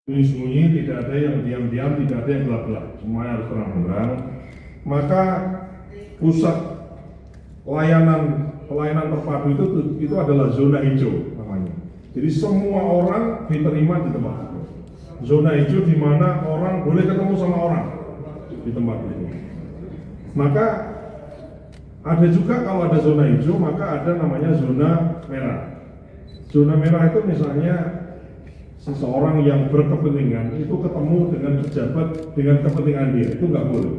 sembunyi, tidak ada yang diam-diam, tidak ada yang gelap-gelap, semuanya harus terang-terang. Maka pusat pelayanan terpadu itu adalah zona hijau namanya. Jadi semua orang diterima di tempat itu. Zona hijau di mana orang boleh ketemu sama orang di tempat itu. Maka ada juga kalau ada zona hijau, maka ada namanya zona merah. Zona merah itu misalnya seseorang yang berkepentingan itu ketemu dengan pejabat dengan kepentingan dia, itu nggak boleh.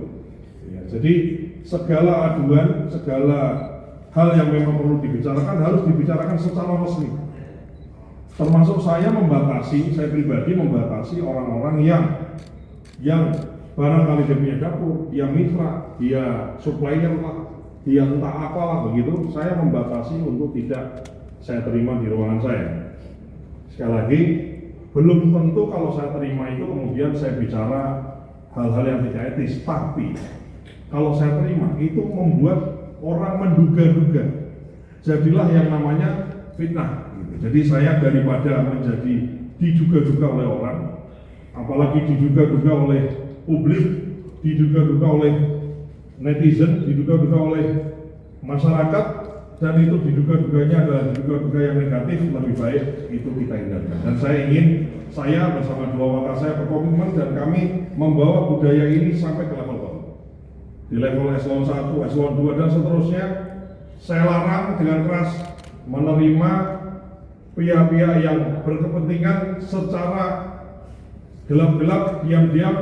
Ya, jadi segala aduan, segala hal yang memang perlu dibicarakan harus dibicarakan secara resmi. Termasuk saya pribadi membatasi orang-orang yang barangkali dia punya dapur, dia mitra, dia supplier lah, dia entah apalah begitu, saya membatasi untuk tidak saya terima di ruangan saya. Sekali lagi, belum tentu kalau saya terima itu kemudian saya bicara hal-hal yang tidak etis, tapi kalau saya terima itu membuat orang menduga-duga, jadilah yang namanya fitnah. Jadi saya daripada menjadi diduga-duga oleh orang, apalagi diduga-duga oleh publik, diduga-duga oleh netizen, diduga-duga oleh masyarakat, dan itu diduga-duganya adalah diduga-duga yang negatif, lebih baik itu kita hindarkan. Dan saya bersama dua wakil saya berkomitmen dan kami membawa budaya ini sampai ke level bawah. Di level eselon 1, eselon 2 dan seterusnya, saya larang dengan keras menerima pihak-pihak yang berkepentingan secara gelap-gelap, diam-diam.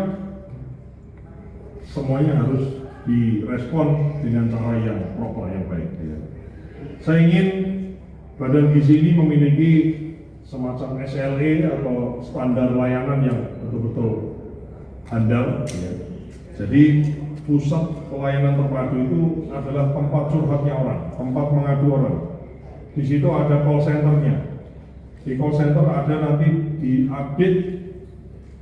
Semuanya harus direspon dengan cara yang proper, yang baik. Ya. Saya ingin Badan Gizi ini memiliki semacam SLA atau standar layanan yang betul-betul handal. Ya. Jadi pusat pelayanan terpadu itu adalah tempat curhatnya orang, tempat mengadu orang. Di situ ada call center-nya. Di call center ada nanti diupdate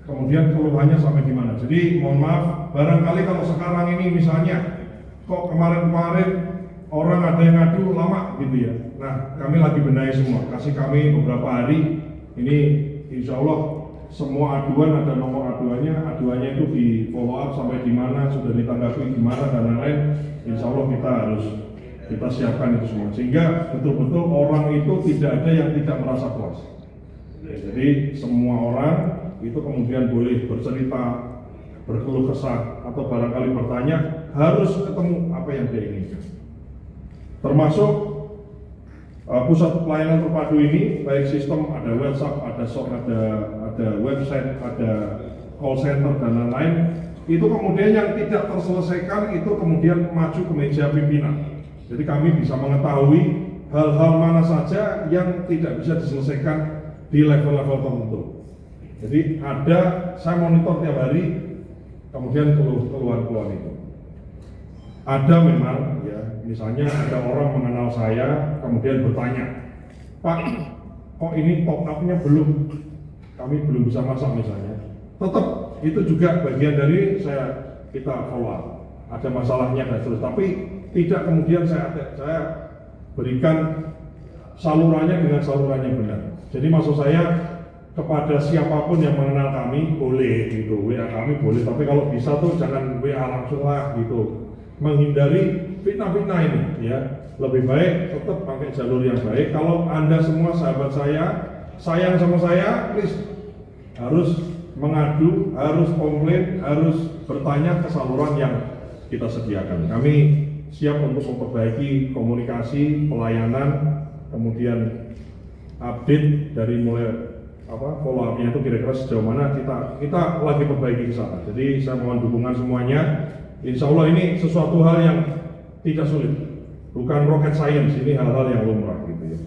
kemudian keluhannya sampai di mana. Jadi mohon maaf, barangkali kalau sekarang ini misalnya kok kemarin-kemarin orang ada yang ngadu lama gitu ya. Nah, kami lagi benahi semua. Kasih kami beberapa hari. Ini insya Allah semua aduan ada nomor aduannya itu di follow up sampai di mana, sudah ditanggapi di mana dan lain-lain. Insya Allah kita siapkan itu semua. Sehingga betul-betul orang itu tidak ada yang tidak merasa puas. Ya, jadi semua orang itu kemudian boleh bercerita, berkeluh kesah atau barangkali bertanya, harus ketemu apa yang dia inginkan. Termasuk pusat pelayanan terpadu ini, baik sistem ada WhatsApp, ada SOK, ada website, ada call center dan lain-lain. Itu kemudian yang tidak terselesaikan itu kemudian maju ke meja pimpinan. Jadi kami bisa mengetahui hal-hal mana saja yang tidak bisa diselesaikan di level-level tertentu. Jadi saya monitor tiap hari, kemudian keluhan-keluhan itu. Ada memang ya, misalnya ada orang mengenal saya, kemudian bertanya, Pak, kok ini top up-nya kami belum bisa masak misalnya. Tetap itu juga bagian dari kita follow up. Ada masalahnya dan terus, tapi tidak kemudian saya berikan salurannya dengan saluran yang benar. Jadi maksud saya kepada siapapun yang mengenal kami boleh gitu, WA kami boleh, tapi kalau bisa tuh jangan WA langsung lah gitu. Menghindari fitnah-fitnah ini ya. Lebih baik tetap pakai jalur yang baik. Kalau Anda semua sahabat saya, sayang sama saya, please harus mengadu, harus komplain, harus bertanya ke saluran yang kita sediakan. Kami siap untuk memperbaiki komunikasi, pelayanan, kemudian update dari mulai follow up-nya itu kira-kira sejauh mana kita lagi perbaiki ke sana. Jadi saya mohon dukungan semuanya. Insya Allah ini sesuatu hal yang tidak sulit, bukan rocket science, ini hal-hal yang lumrah gitu ya.